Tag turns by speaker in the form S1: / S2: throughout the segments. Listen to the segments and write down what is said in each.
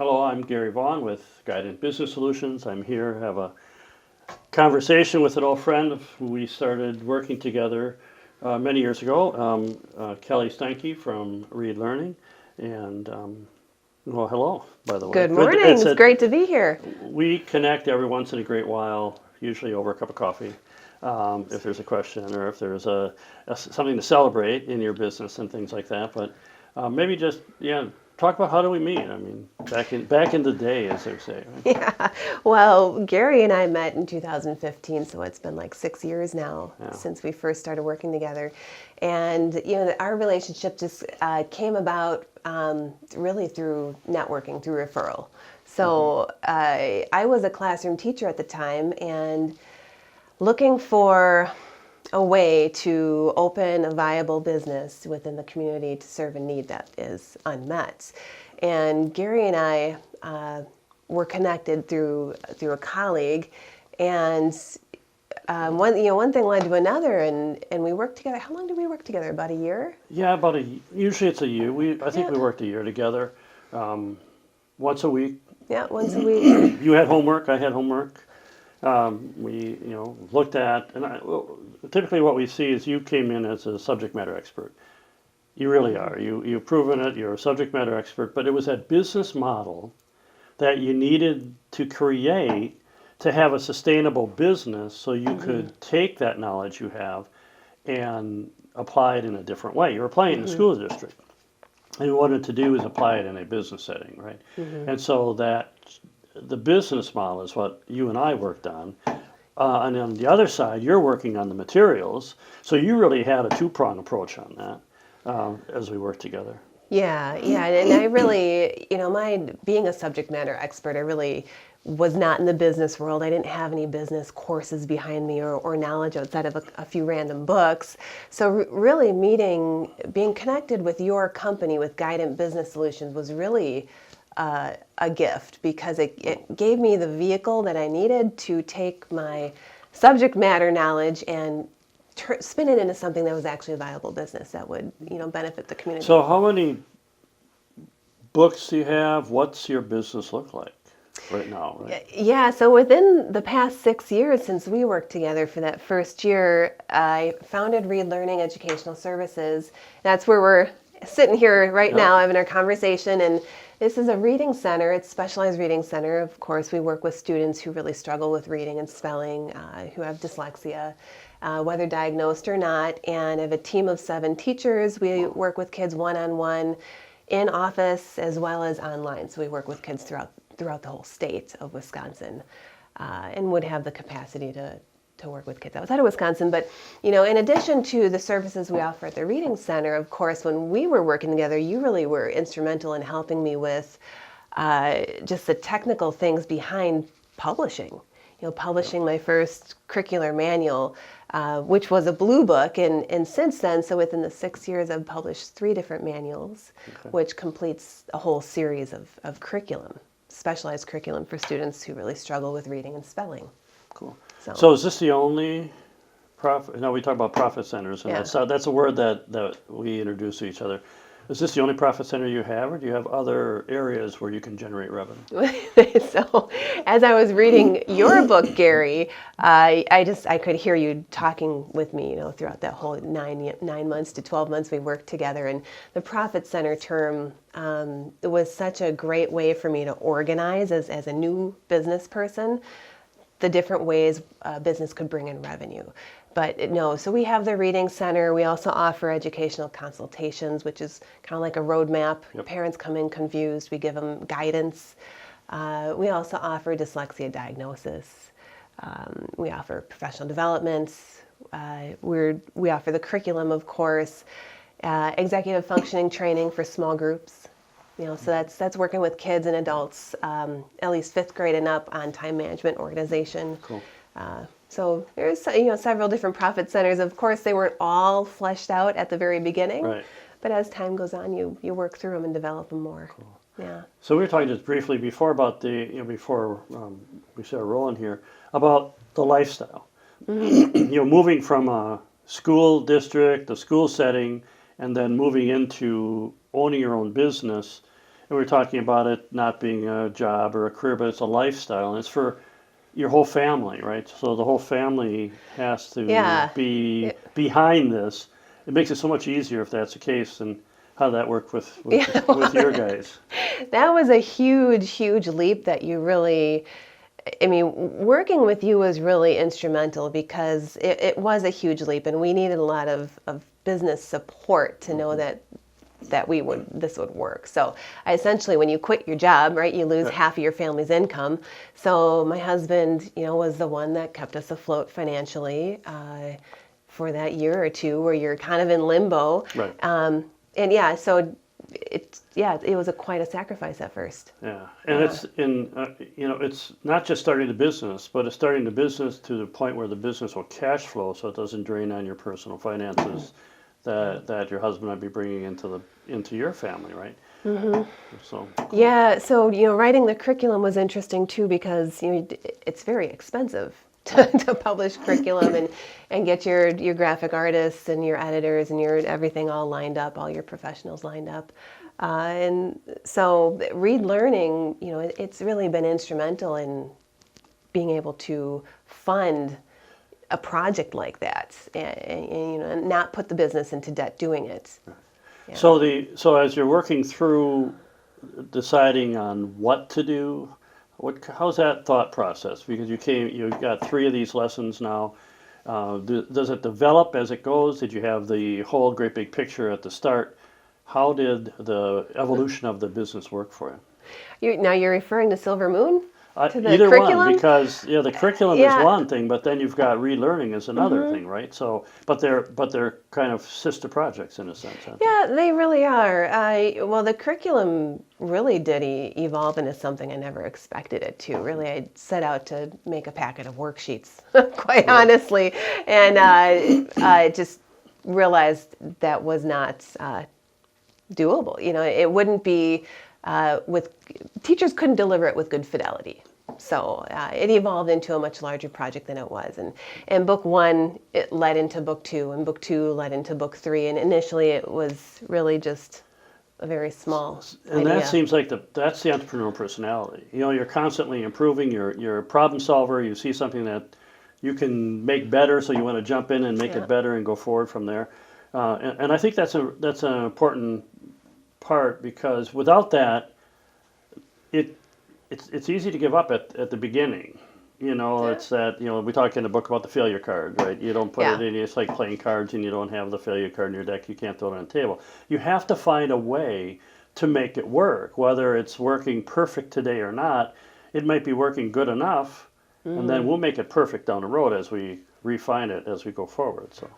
S1: Hello, I'm Gary Vaughan with Guidance Business Solutions. I'm here to have a conversation with an old friend who we started working together many years ago, Kelly Steinke from Read Learning. And, well, hello, by the way.
S2: Good morning. It's great to be here.
S1: We connect every once in a great while, usually over a cup of coffee, if there's a question or if there's something to celebrate in your business and things like that. But maybe just, talk about how do we meet? I mean, back in the day, as they say. Right?
S2: Yeah. Well, Gary and I met in 2015, so it's been like 6 years now since we first started working together. And, our relationship just came about really through networking, through referral. So I was a classroom teacher at the time and looking for a way to open a viable business within the community to serve a need that is unmet. And Gary and I were connected through a colleague, and one thing led to another, and we worked together. How long did we work together? About a year?
S1: Yeah, usually it's a year. I think we worked a year together, once a week.
S2: Yeah, once a week.
S1: You had homework, I had homework. We looked at, typically what we see is you came in as a subject matter expert. You really are. You've proven it. You're a subject matter expert. But it was that business model that you needed to create to have a sustainable business, so you could take that knowledge you have and apply it in a different way. You're applying it in the school district, and what wanted to do is apply it in a business setting, right? And so that the business model is what you and I worked on. And on the other side, you're working on the materials. So you really had a two-pronged approach on that as we worked together.
S2: Yeah. And I really, being a subject matter expert, I really was not in the business world. I didn't have any business courses behind me or knowledge outside of a few random books. So really being connected with your company, with Guidance Business Solutions, was really a gift, because it gave me the vehicle that I needed to take my subject matter knowledge and spin it into something that was actually a viable business that would benefit the community.
S1: So how many books do you have? What's your business look like right now? Right?
S2: Yeah, so within the past 6 years since we worked together for that first year, I founded Read Learning Educational Services. That's where we're sitting here right now having our conversation, and this is a reading center. It's a specialized reading center. Of course, we work with students who really struggle with reading and spelling, who have dyslexia, whether diagnosed or not. And I have a team of 7 teachers. We work with kids one-on-one in office as well as online. So we work with kids throughout the whole state of Wisconsin, and would have the capacity to work with kids outside of Wisconsin. But, in addition to the services we offer at the Reading Center, of course, when we were working together, you really were instrumental in helping me with just the technical things behind publishing. Publishing my first curricular manual, which was a blue book. And since then, so within the 6 years, I've published 3 different manuals, which completes a whole series of curriculum, specialized curriculum for students who really struggle with reading and spelling.
S1: Cool. So is this the only profit? Now we talk about profit centers, and that's a word that we introduce to each other. Is this the only profit center you have, or do you have other areas where you can generate revenue?
S2: So, as I was reading your book, Gary, I could hear you talking with me, throughout that whole 9 months to 12 months we worked together, and the profit center term it was such a great way for me to organize as a new business person the different ways business could bring in revenue. But no, so we have the Reading Center. We also offer educational consultations, which is kind of like a roadmap. Parents come in confused. We give them guidance. We also offer dyslexia diagnosis. We offer professional development. We offer the curriculum, of course, executive functioning training for small groups. So that's working with kids and adults, at least 5th grade and up, on time management organization.
S1: Cool.
S2: So there's several different profit centers. Of course, they weren't all fleshed out at the very beginning,
S1: right.
S2: But as time goes on, you work through them and develop them more.
S1: Cool.
S2: Yeah.
S1: So we were talking just briefly before about before we started rolling here, about the lifestyle. Moving from a school district, a school setting, and then moving into owning your own business. And we're talking about it not being a job or a career, but it's a lifestyle, and it's for your whole family, right? So the whole family has to
S2: Yeah.
S1: be behind this. It makes it so much easier if that's the case. And how did that work
S2: Yeah,
S1: with your guys?
S2: that was a huge, huge leap that you really, I mean, working with you was really instrumental because it was a huge leap and we needed a lot of business support to know that this would work. So I essentially, when you quit your job, right, you lose half of your family's income. So my husband, was the one that kept us afloat financially for that year or two where you're kind of in limbo.
S1: Right.
S2: And yeah, so it was quite a sacrifice at first.
S1: Yeah, and it's not just starting the business, but it's starting the business to the point where the business will cash flow, so it doesn't drain on your personal finances that your husband might be bringing into your family, right? Mm-hmm. So
S2: yeah, so writing the curriculum was interesting too because it's very expensive to publish curriculum and get your graphic artists and your editors and your everything all lined up, all your professionals lined up. And so Read Learning, it's really been instrumental in being able to fund a project like that and not put the business into debt doing it. Yeah.
S1: So as you're working through deciding on what to do, how's that thought process? Because you've got 3 of these lessons now. Does it develop as it goes? Did you have the whole great big picture at the start? How did the evolution of the business work for you?
S2: Now you're referring to Silver Moon? To the
S1: Either
S2: curriculum?
S1: one, because the curriculum is one thing, but then you've got relearning is another thing, right? So, but they're kind of sister projects in a sense.
S2: Yeah, they really are. Well, the curriculum really did evolve into something I never expected it to. Really, I set out to make a packet of worksheets, quite honestly, and I just realized that was not doable. It wouldn't be. Teachers couldn't deliver it with good fidelity. So it evolved into a much larger project than it was. And book 1, it led into book 2, and book 2 led into book 3. And initially it was really just a very small
S1: And
S2: idea.
S1: that seems like that's the entrepreneurial personality. You're constantly improving, you're a problem solver, you see something that you can make better, so you want to jump in and make it better and go forward from there. And I think that's an important part, because without that, it's easy to give up at the beginning. It's that we talk in the book about the failure card, right? You don't put it in. It's like playing cards, and you don't have the failure card in your deck. You can't throw it on the table. You have to find a way to make it work, whether it's working perfect today or not. It might be working good enough, and then we'll make it perfect down the road as we refine it as we go forward. So.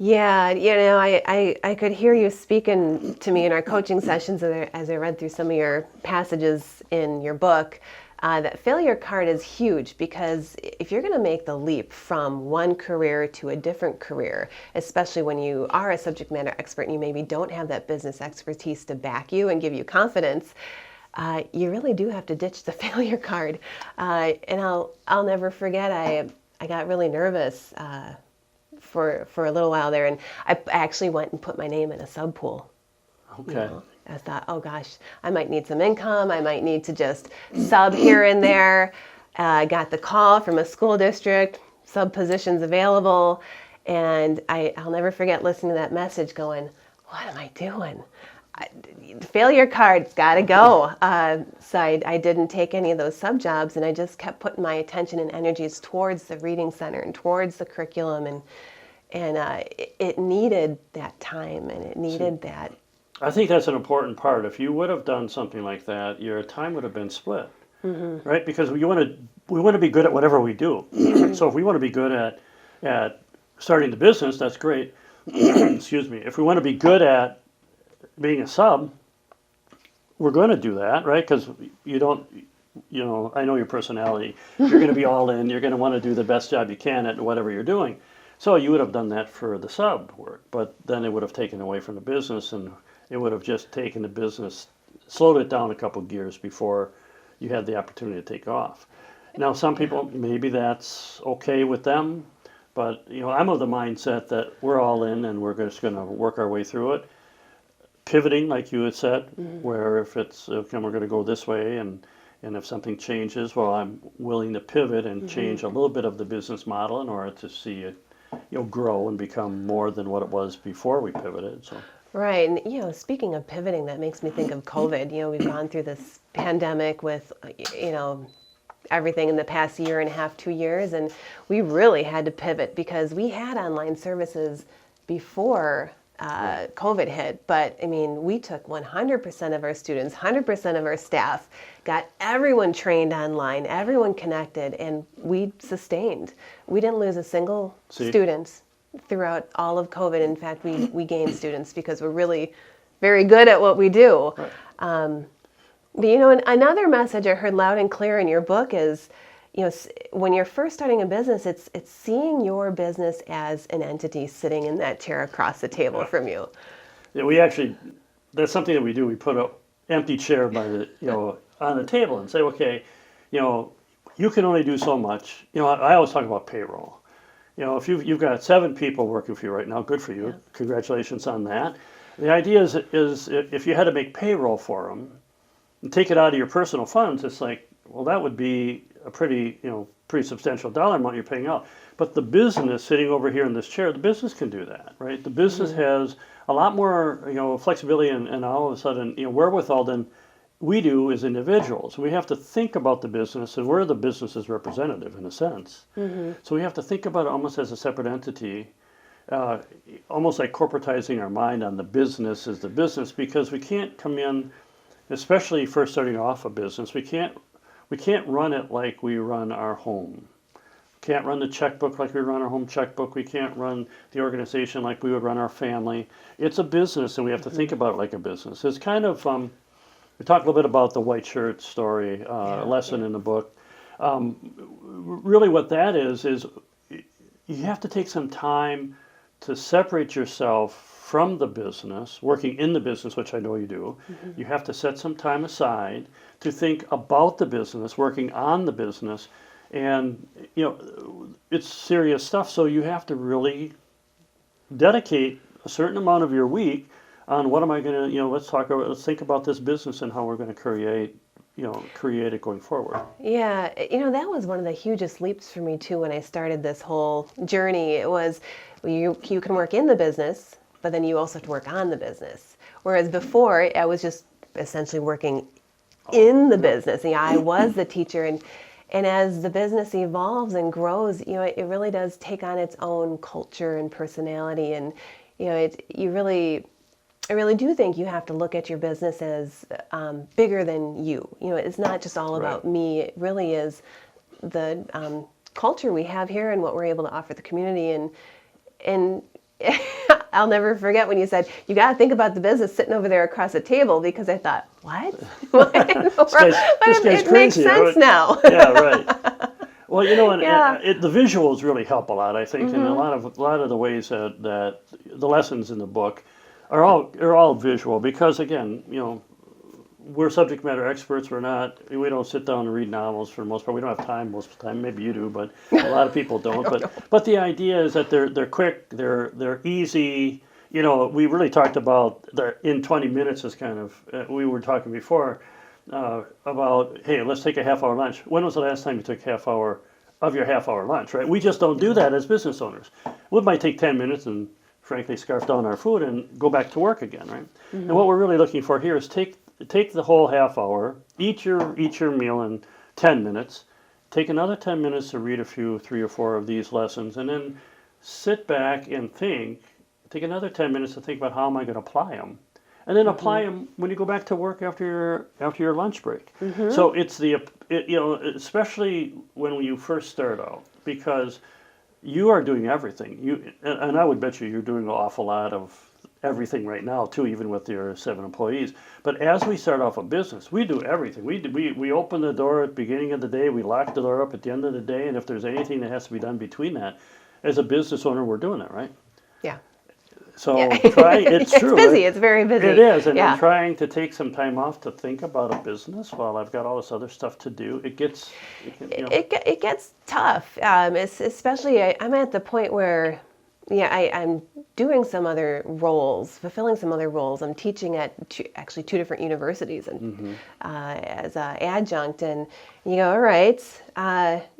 S2: Yeah, I could hear you speaking to me in our coaching sessions as I read through some of your passages in your book. That failure card is huge, because if you're going to make the leap from one career to a different career, especially when you are a subject matter expert and you maybe don't have that business expertise to back you and give you confidence, you really do have to ditch the failure card. And I'll never forget, I got really nervous for a little while there, and I actually went and put my name in a sub pool.
S1: Okay.
S2: I thought, oh gosh, I might need some income. I might need to just sub here and there. I got the call from a school district, sub positions available, and I'll never forget listening to that message going, what am I doing? The failure card's got to go. So I didn't take any of those sub jobs, and I just kept putting my attention and energies towards the reading center and towards the curriculum, and it needed that time, and it needed that.
S1: I think that's an important part. If you would have done something like that, your time would have been split, right? Because we want to be good at whatever we do. So if we want to be good at starting the business, that's great. Excuse me. If we want to be good at being a sub, we're going to do that, right? Because you don't, I know your personality. You're going to be all in. You're going to want to do the best job you can at whatever you're doing. So you would have done that for the sub work, but then it would have taken away from the business, and it would have just taken the business, slowed it down a couple gears before you had the opportunity to take off. Now, some people, maybe that's okay with them, but I'm of the mindset that we're all in and we're just going to work our way through it. pivoting, like you had said, where if it's, okay, we're going to go this way, and if something changes, well, I'm willing to pivot and change a little bit of the business model in order to see it, grow and become more than what it was before we pivoted. So.
S2: Right. And, speaking of pivoting, that makes me think of COVID. We've gone through this pandemic with, everything in the past year and a half, 2 years, and we really had to pivot because we had online services before COVID hit. But, we took 100% of our students, 100% of our staff, got everyone trained online, everyone connected, and we sustained. We didn't lose a single student throughout all of COVID. In fact, we gained students because we're really very good at what we do.
S1: Right.
S2: But, another message I heard loud and clear in your book is, when you're first starting a business, it's seeing your business as an entity sitting in that chair across the table from you.
S1: Yeah, we actually, that's something that we do. We put an empty chair by the, on the table and say, okay, you can only do so much. I always talk about payroll. If you've got 7 people working for you right now, good for you. Yeah. Congratulations on that. The idea is if you had to make payroll for them and take it out of your personal funds, it's like, well, that would be a pretty substantial dollar amount you're paying out. But the business sitting over here in this chair, the business can do that, right? The business has a lot more, flexibility and all of a sudden, wherewithal than we do as individuals. We have to think about the business, and we're the business's representative in a sense. So we have to think about it almost as a separate entity, almost like corporatizing our mind on the business as the business, because we can't come in, especially first starting off a business, we can't run it like we run our home. We can't run the checkbook like we run our home checkbook. We can't run the organization like we would run our family. It's a business, and we have to think about it like a business. It's kind of, we talked a little bit about the white shirt story, lesson in the book. Really what that is you have to take some time to separate yourself from the business, working in the business, which I know you do. You have to set some time aside to think about the business, working on the business, and it's serious stuff. So you have to really dedicate a certain amount of your week on what am I going to, let's think about this business and how we're going to create it going forward.
S2: Yeah, that was one of the hugest leaps for me too when I started this whole journey. It was you can work in the business, but then you also have to work on the business. Whereas before, I was just essentially working in the business. I was the teacher, and as the business evolves and grows, it really does take on its own culture and personality. And I really do think you have to look at your business as bigger than you. It's not just all about me. It really is the culture we have here and what we're able to offer the community. And I'll never forget when you said, you got to think about the business sitting over there across the table, because I thought, what? It makes sense now.
S1: Yeah, right. Well, and the visuals really help a lot, I think, and a lot of the ways that the lessons in the book are all visual, because again, we're subject matter experts. We don't sit down and read novels for the most part. We don't have time most of the time. Maybe you do, but a lot of people don't. But the idea is that they're quick, they're easy. We really talked about in 20 minutes is kind of, we were talking before about, hey, let's take a half-hour lunch. When was the last time you took half hour of your half-hour lunch, right? We just don't do that as business owners. We might take 10 minutes and frankly scarf down our food and go back to work again, right? And what we're really looking for here is take the whole half hour, eat your meal in 10 minutes, take another 10 minutes to read 3 or 4 of these lessons, and then sit back and take another 10 minutes to think about how am I going to apply them, and then apply them when you go back to work after your lunch break. So it's especially when you first start out, because you are doing everything. And I would bet you're doing an awful lot of everything right now too, even with your 7 employees. But as we start off a business, we do everything. We open the door at the beginning of the day, we lock the door up at the end of the day, and if there's anything that has to be done between that, as a business owner, we're doing it, right?
S2: Yeah.
S1: So it's true.
S2: It's busy. It's very busy.
S1: It is, and I'm trying to take some time off to think about a business while I've got all this other stuff to do. It gets tough. Especially I'm at the point where
S2: yeah, I'm doing some other roles, fulfilling some other roles. I'm teaching at actually two different universities and as an adjunct. And you go, all right,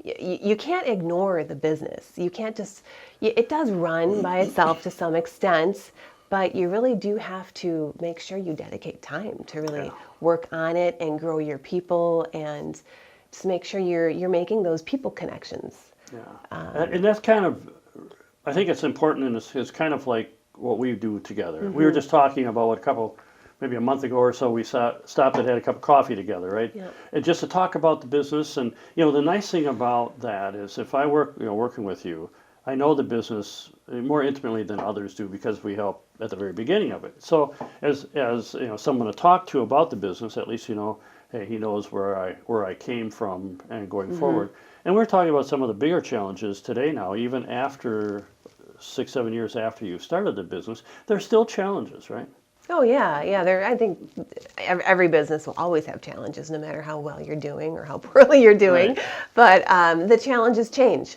S2: you can't ignore the business. You can't just, it does run by itself to some extent, but you really do have to make sure you dedicate time to really work on it and grow your people and just make sure you're making those people connections.
S1: Yeah. And that's kind of, I think it's important, and it's kind of like what we do together. We were just talking about maybe a month ago or so, we stopped and had a cup of coffee together, right?
S2: Yeah.
S1: And just to talk about the business. And, the nice thing about that is if I working with you, I know the business more intimately than others do because we help at the very beginning of it. So as someone to talk to about the business, at least hey, he knows where I came from and going forward. And we're talking about some of the bigger challenges today now, even after 6-7 years after you started the business, there's still challenges, right?
S2: Oh yeah, yeah. I think every business will always have challenges, no matter how well you're doing or how poorly you're doing.
S1: Right.
S2: But the challenges change,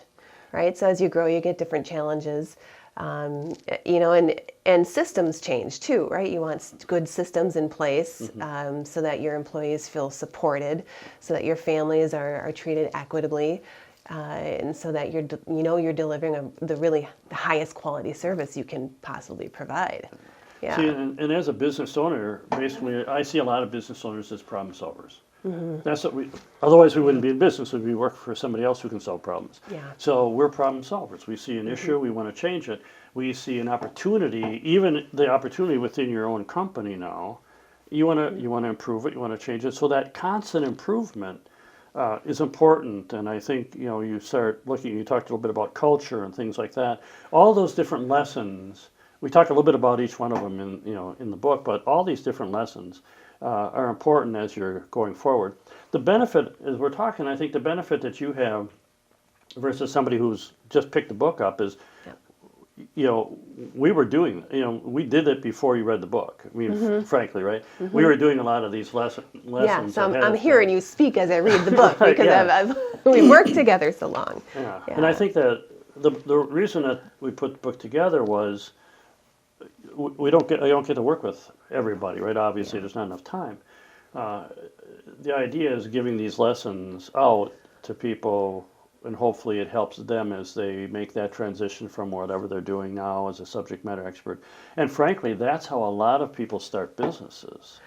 S2: right? So as you grow, you get different challenges. And systems change too, right? You want good systems in place so that your employees feel supported, so that your families are treated equitably, and so that you're delivering the highest quality service you can possibly provide. Yeah.
S1: See, and as a business owner, basically, I see a lot of business owners as problem solvers. That's what otherwise we wouldn't be in business. We'd be working for somebody else who can solve problems.
S2: Yeah.
S1: So we're problem solvers. We see an issue, we want to change it. We see an opportunity, even the opportunity within your own company now. You want to improve it. You want to change it. So that constant improvement is important. And I think you start looking. You talked a little bit about culture and things like that. All those different lessons. We talk a little bit about each one of them in the book, but all these different lessons are important as you're going forward. The benefit, as we're talking, I think the benefit that you have versus somebody who's just picked the book up is, we were doing, we did it before you read the book. I mean, frankly, right? We were doing a lot of these lessons.
S2: Yeah, so I'm hearing you speak as I read the book because we worked together so long.
S1: Yeah. And I think that the reason that we put the book together was I don't get to work with everybody, right? Obviously, there's not enough time. The idea is giving these lessons out to people, and hopefully it helps them as they make that transition from whatever they're doing now as a subject matter expert. And frankly, that's how a lot of people start businesses.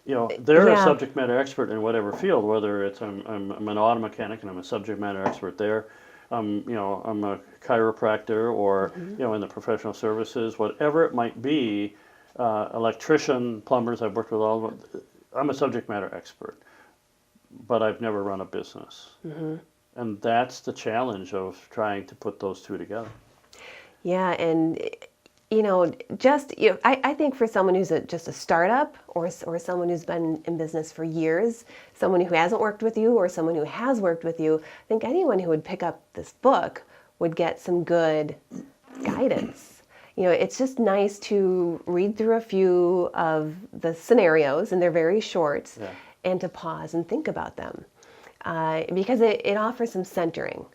S1: They're a subject matter expert in whatever field, whether it's I'm an auto mechanic and I'm a subject matter expert there. I'm a chiropractor or, in the professional services, whatever it might be, electrician, plumbers, I've worked with all of them. I'm a subject matter expert, but I've never run a business. And that's the challenge of trying to put those two together.
S2: Yeah, and I think for someone who's just a startup or someone who's been in business for years, someone who hasn't worked with you or someone who has worked with you, I think anyone who would pick up this book would get some good guidance. It's just nice to read through a few of the scenarios, and they're very short, and to pause and think about them because it offers some centering.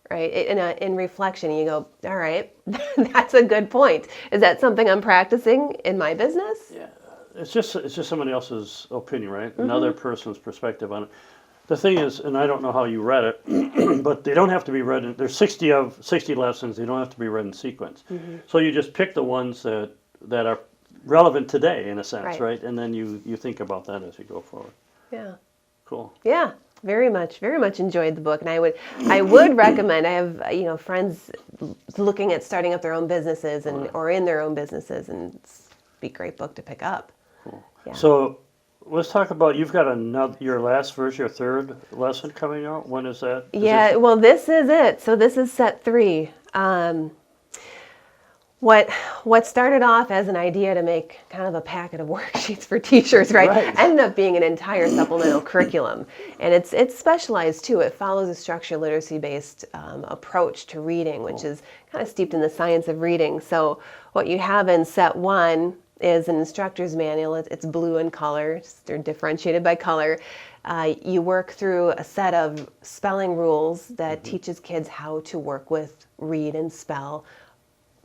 S2: Right, in reflection, you go, all right, that's a good point. Is that something I'm practicing in my business?
S1: Yeah, it's just somebody else's opinion, right? Another person's perspective on it. The thing is, and I don't know how you read it, but they don't have to be read. There's 60 lessons. They don't have to be read in sequence. So you just pick the ones that are relevant today, in a sense, right? And then you think about that as you go forward.
S2: Yeah.
S1: Cool.
S2: Yeah. Very much enjoyed the book, and I would recommend. I have friends looking at starting up their own businesses or in their own businesses, and it's be a great book to pick up.
S1: Cool.
S2: Yeah.
S1: So let's talk about you've got your last version, your third lesson coming out. When is that?
S2: Well, this is it. So this is set 3. What started off as an idea to make kind of a packet of worksheets for teachers, right? Ended up being an entire supplemental curriculum. And it's specialized too. It follows a structured literacy-based approach to reading, which is kind of steeped in the science of reading. So what you have in set 1 is an instructor's manual. It's blue in color. They're differentiated by color. You work through a set of spelling rules that teaches kids how to work with read and spell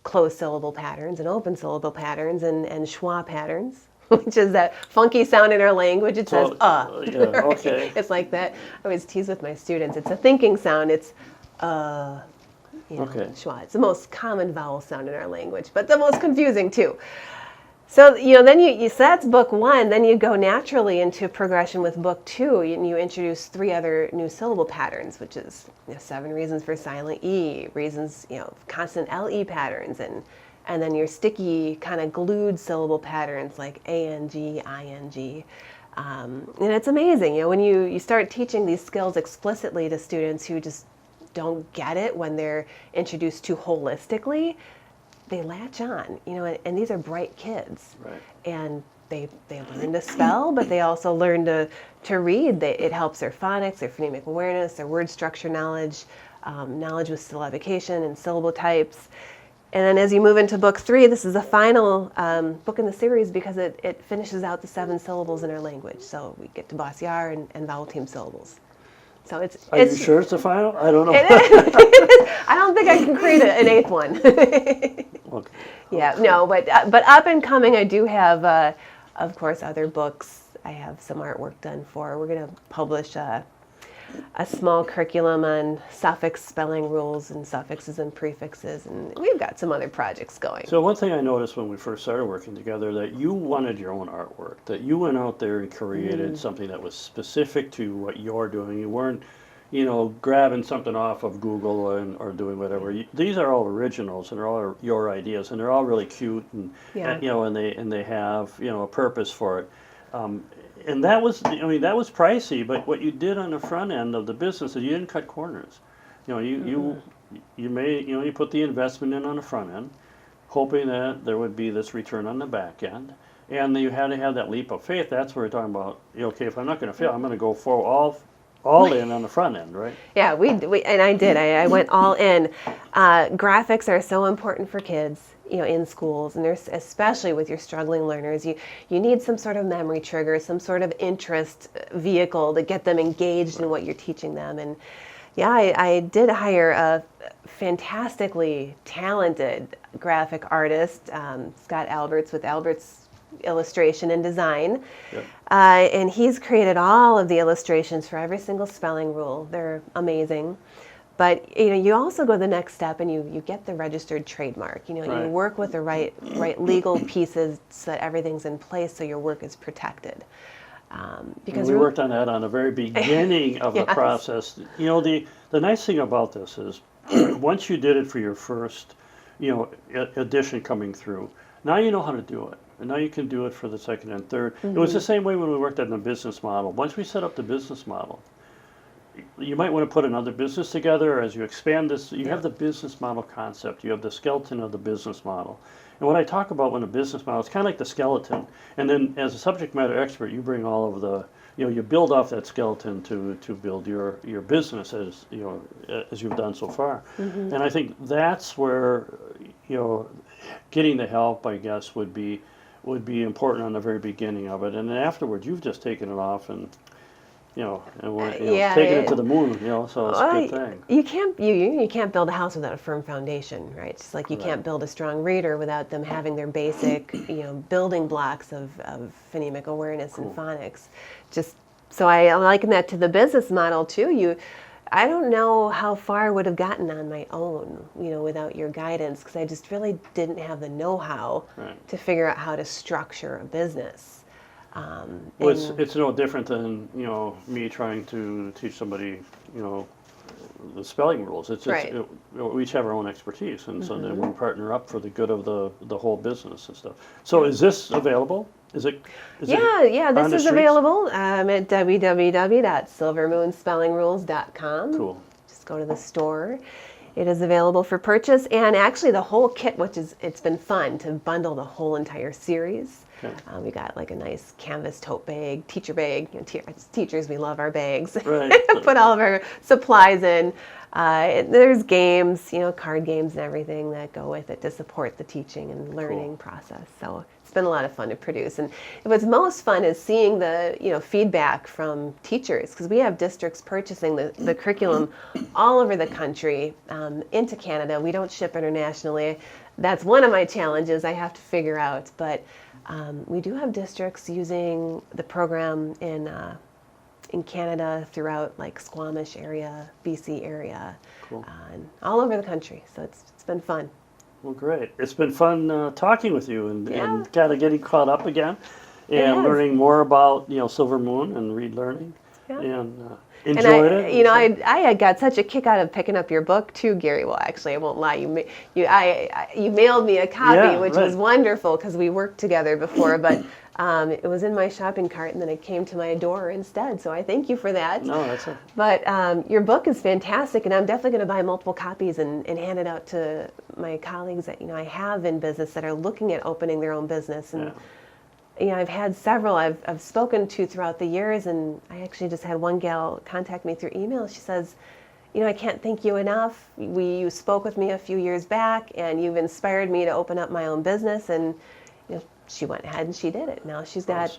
S2: closed syllable patterns and open syllable patterns and schwa patterns, which is that funky sound in our language. It says
S1: Yeah,
S2: right?
S1: okay.
S2: It's like that. I always tease with my students. It's a thinking sound. It's
S1: Okay.
S2: schwa. It's the most common vowel sound in our language, but the most confusing too. So, then so that's book 1. Then you go naturally into progression with book 2, and you introduce 3 other new syllable patterns, which is 7 reasons for silent E, reasons, consonant LE patterns, and then your sticky kind of glued syllable patterns like ANG, ING. And it's amazing, when you start teaching these skills explicitly to students who just don't get it when they're introduced too holistically. They latch on, and these are bright kids,
S1: Right.
S2: and they learn to spell, but they also learn to read. It helps their phonics, their phonemic awareness, their word structure knowledge, knowledge with syllabication and syllable types. And then as you move into book 3, this is the final book in the series because it finishes out the 7 syllables in our language. So we get to boss yar and vowel team syllables. So
S1: Are you sure it's the final? I don't know.
S2: I don't think I can create an 8th one.
S1: Okay.
S2: Yeah, no, but up and coming, I do have, of course, other books. I have some artwork done for. We're going to publish a small curriculum on suffix spelling rules and suffixes and prefixes, and we've got some other projects going.
S1: So one thing I noticed when we first started working together, that you wanted your own artwork, that you went out there and created something that was specific to what you're doing. You weren't, grabbing something off of Google or doing whatever. These are all originals, and they're all your ideas, and they're all really cute, and and they have a purpose for it. And that was, that was pricey, but what you did on the front end of the business is you didn't cut corners. You made, you put the investment in on the front end, hoping that there would be this return on the back end, and you had to have that leap of faith. That's where we're talking about. Okay, if I'm not going to fail, I'm going to go for all in on the front end, right?
S2: Yeah, we and I did. I went all in. Graphics are so important for kids, in schools, and there's especially with your struggling learners. You need some sort of memory trigger, some sort of interest vehicle to get them engaged in what you're teaching them. And yeah, I did hire a fantastically talented graphic artist, Scott Alberts with Alberts Illustration and Design.
S1: Yep.
S2: And he's created all of the illustrations for every single spelling rule. They're amazing. But you also go the next step and you get the registered trademark. You
S1: Right.
S2: work with the right legal pieces so that everything's in place so your work is protected. Because
S1: we worked on that on the very beginning of the
S2: Yes.
S1: process. The nice thing about this is once you did it for your first edition coming through, now you know how to do it. And now you can do it for the second and third. It was the same way when we worked on the business model. Once we set up the business model, you might want to put another business together, or as you expand this, you have the business model concept. You have the skeleton of the business model. And what I talk about when a business model, it's kind of like the skeleton. And then as a subject matter expert, you bring all of the, you build off that skeleton to build your business as you've done so far. And I think that's where, getting the help, I guess, would be important on the very beginning of it. And then afterwards, you've just taken it off and taking it to the moon, so it's a good thing.
S2: You can't build a house without a firm foundation, right? It's like you can't build a strong reader without them having their basic, building blocks of phonemic awareness and phonics. Just so I liken that to the business model too. I don't know how far I would have gotten on my own, without your guidance, because I just really didn't have the know-how to figure out how to structure a business.
S1: Well, it's no different than me trying to teach somebody the spelling rules. It's
S2: Right.
S1: We each have our own expertise, and so then we partner up for the good of the whole business and stuff. So is this available? Is it?
S2: Yeah. This
S1: on the
S2: is
S1: streets?
S2: available at www.silvermoonspellingrules.com.
S1: Cool.
S2: Just go to the store. It is available for purchase, and actually the whole kit, it's been fun to bundle the whole entire series.
S1: Okay.
S2: We got like a nice canvas tote bag, teacher bag. As teachers, we love our bags.
S1: Right.
S2: Put all of our supplies in. There's games, card games and everything that go with it to support the teaching and learning process. So it's been a lot of fun to produce. And what's most fun is seeing the feedback from teachers, because we have districts purchasing the curriculum all over the country into Canada. We don't ship internationally. That's one of my challenges I have to figure out. But we do have districts using the program in Canada, throughout like Squamish area, BC area, and all over the country. So it's been fun.
S1: Well, great. It's been fun talking with you and kind of getting caught up again and learning more about Silver Moon and Read Learning.
S2: Yeah.
S1: And enjoyed it.
S2: I got such a kick out of picking up your book too, Gary. Well, actually, I won't lie. You mailed me a copy, which was wonderful because we worked together before. But it was in my shopping cart, and then it came to my door instead. So I thank you for that.
S1: No, that's it.
S2: But your book is fantastic, and I'm definitely going to buy multiple copies and hand it out to my colleagues that I have in business that are looking at opening their own business. And I've had several I've spoken to throughout the years, and I actually just had one gal contact me through email. She says, I can't thank you enough. You spoke with me a few years back, and you've inspired me to open up my own business. And she went ahead and she did it. Now she's got,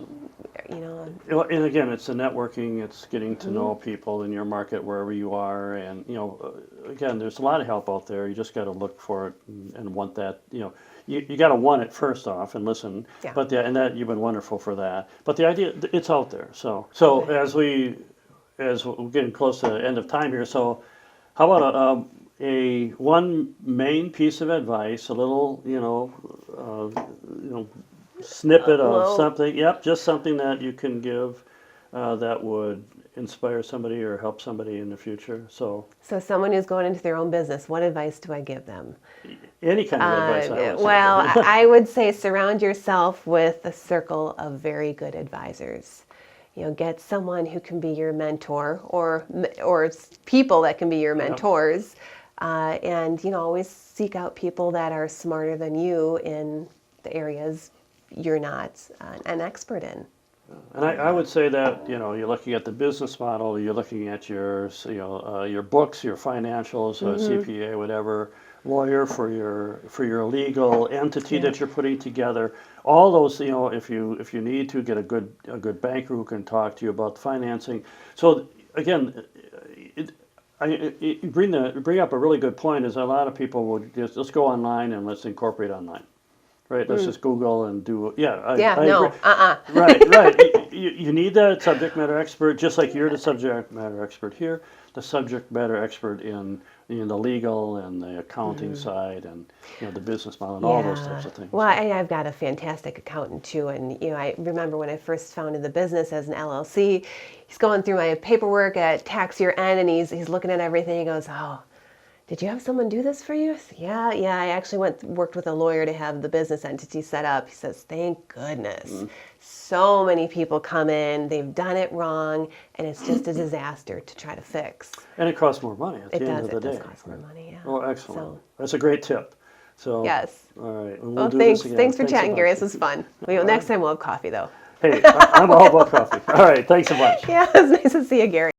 S1: And again, it's the networking. It's getting to know people in your market wherever you are, and again, there's a lot of help out there. You just got to look for it and want that. You got to want it first off and listen.
S2: Yeah.
S1: But and that you've been wonderful for that. But the idea, it's out there. So as we're getting close to the end of time here, so how about a one main piece of advice, a little snippet of something. Yep, just something that you can give that would inspire somebody or help somebody in the future. So
S2: someone who's going into their own business, what advice do I give them?
S1: Any kind of advice. I would say.
S2: Well, I would say surround yourself with a circle of very good advisors. Get someone who can be your mentor, or people that can be your mentors, and always seek out people that are smarter than you in the areas you're not an expert in.
S1: And I would say that you're looking at the business model, you're looking at your books, your financials, CPA, whatever, lawyer for your legal entity that you're putting together. All those, if you need to, get a good banker who can talk to you about financing. So again, you bring up a really good point. Is a lot of people would just let's go online and let's incorporate online. Right, let's just Google and do. I agree. Right. You need that subject matter expert, just like you're the subject matter expert here, the subject matter expert in the legal and the accounting side, and the business model and all those types of things.
S2: Well, I've got a fantastic accountant too, and I remember when I first founded the business as an LLC, he's going through my paperwork at tax year end, and he's looking at everything. He goes, "Oh, did you have someone do this for you?" I said, yeah, I actually worked with a lawyer to have the business entity set up. He says, thank goodness. So many people come in, they've done it wrong, and it's just a disaster to try to fix.
S1: And it costs more money at the end of the day.
S2: It does cost more money, yeah.
S1: Oh, excellent. That's a great tip. So
S2: yes.
S1: All right.
S2: Well, thanks for chatting, Gary. This was fun. Next time we'll have coffee, though.
S1: Hey, I'm all about coffee. All right. Thanks so much.
S2: Yeah, it was nice to see you, Gary.